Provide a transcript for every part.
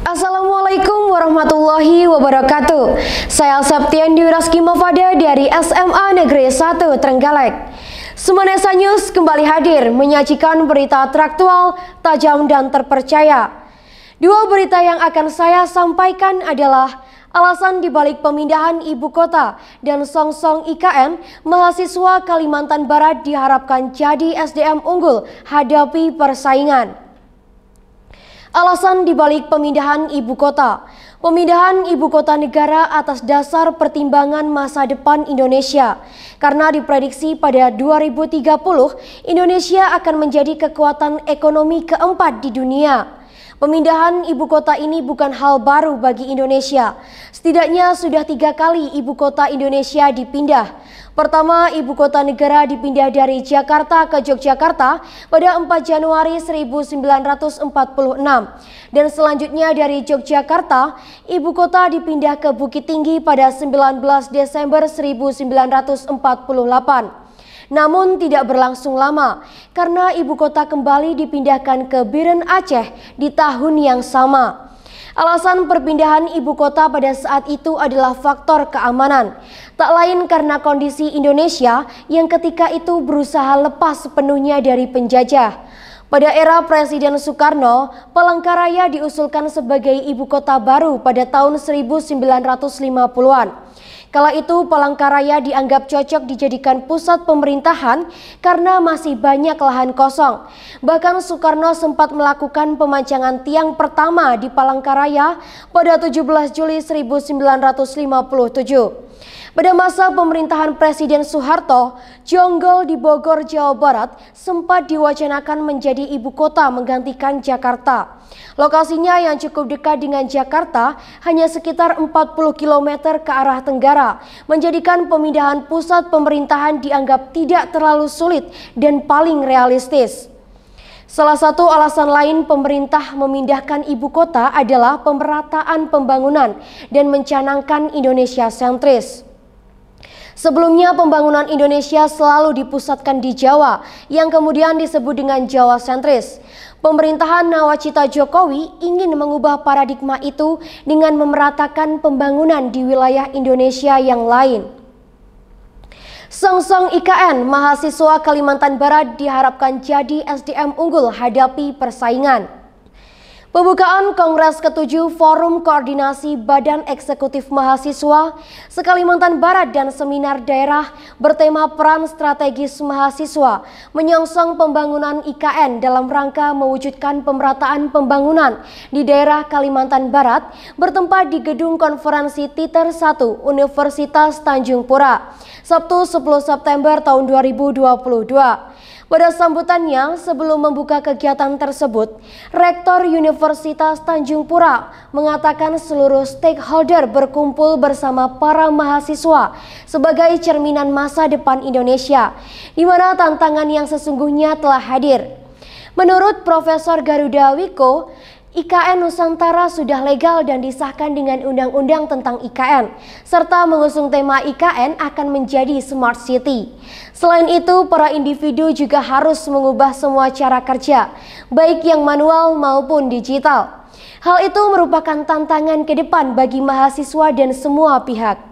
Assalamualaikum warahmatullahi wabarakatuh. Saya Septian Diraski Mafada dari SMA Negeri 1 Trenggalek. Semanesa News kembali hadir menyajikan berita teraktual, tajam dan terpercaya. Dua berita yang akan saya sampaikan adalah alasan dibalik pemindahan ibu kota dan song-song IKN, mahasiswa Kalimantan Barat diharapkan jadi SDM unggul hadapi persaingan. Alasan dibalik pemindahan ibu kota. Pemindahan ibu kota negara atas dasar pertimbangan masa depan Indonesia. Karena diprediksi pada 2030 Indonesia akan menjadi kekuatan ekonomi keempat di dunia. Pemindahan ibu kota ini bukan hal baru bagi Indonesia. Setidaknya sudah 3 kali ibu kota Indonesia dipindah. Pertama, ibu kota negara dipindah dari Jakarta ke Yogyakarta pada 4 Januari 1946. Dan selanjutnya dari Yogyakarta, ibu kota dipindah ke Bukit Tinggi pada 19 Desember 1948. Namun tidak berlangsung lama, karena ibu kota kembali dipindahkan ke Biren Aceh di tahun yang sama. Alasan perpindahan ibu kota pada saat itu adalah faktor keamanan. Tak lain karena kondisi Indonesia yang ketika itu berusaha lepas sepenuhnya dari penjajah. Pada era Presiden Soekarno, Palangkaraya diusulkan sebagai ibu kota baru pada tahun 1950-an. Kala itu Palangkaraya dianggap cocok dijadikan pusat pemerintahan karena masih banyak lahan kosong. Bahkan Soekarno sempat melakukan pemancangan tiang pertama di Palangkaraya pada 17 Juli 1957. Pada masa pemerintahan Presiden Soeharto, Jonggol di Bogor, Jawa Barat sempat diwacanakan menjadi ibu kota menggantikan Jakarta. Lokasinya yang cukup dekat dengan Jakarta, hanya sekitar 40 km ke arah tenggara, menjadikan pemindahan pusat pemerintahan dianggap tidak terlalu sulit dan paling realistis. Salah satu alasan lain pemerintah memindahkan ibu kota adalah pemerataan pembangunan dan mencanangkan Indonesia sentris. Sebelumnya pembangunan Indonesia selalu dipusatkan di Jawa, yang kemudian disebut dengan Jawa sentris. Pemerintahan Nawacita Jokowi ingin mengubah paradigma itu dengan memeratakan pembangunan di wilayah Indonesia yang lain. Song-song IKN, mahasiswa Kalimantan Barat diharapkan jadi SDM unggul hadapi persaingan. Pembukaan Kongres ke-7 Forum Koordinasi Badan Eksekutif Mahasiswa se-Kalimantan Barat dan seminar daerah bertema peran strategis mahasiswa menyongsong pembangunan IKN dalam rangka mewujudkan pemerataan pembangunan di daerah Kalimantan Barat bertempat di Gedung Konferensi Titer 1 Universitas Tanjung Pura, Sabtu 10 September tahun 2022. Pada sambutannya sebelum membuka kegiatan tersebut, Rektor Universitas Tanjung Pura mengatakan seluruh stakeholder berkumpul bersama para mahasiswa sebagai cerminan masa depan Indonesia, di mana tantangan yang sesungguhnya telah hadir. Menurut Profesor Garuda Wiko, IKN Nusantara sudah legal dan disahkan dengan undang-undang tentang IKN, serta mengusung tema IKN akan menjadi Smart City. Selain itu, para individu juga harus mengubah semua cara kerja, baik yang manual maupun digital. Hal itu merupakan tantangan ke depan bagi mahasiswa dan semua pihak.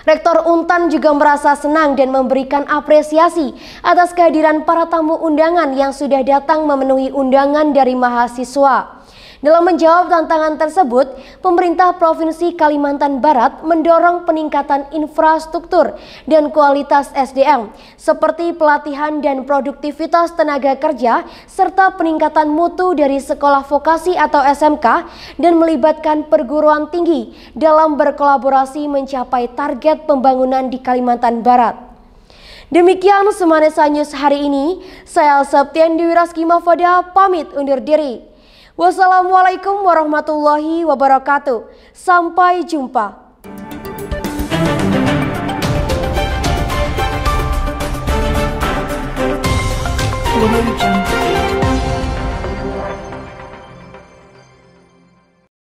Rektor Untan juga merasa senang dan memberikan apresiasi atas kehadiran para tamu undangan yang sudah datang memenuhi undangan dari mahasiswa. Dalam menjawab tantangan tersebut, pemerintah Provinsi Kalimantan Barat mendorong peningkatan infrastruktur dan kualitas SDM, seperti pelatihan dan produktivitas tenaga kerja, serta peningkatan mutu dari sekolah vokasi atau SMK, dan melibatkan perguruan tinggi dalam berkolaborasi mencapai target pembangunan di Kalimantan Barat. Demikian Semanesa News hari ini, saya Septian Diraski Mafada pamit undur diri. Wassalamualaikum warahmatullahi wabarakatuh. Sampai jumpa.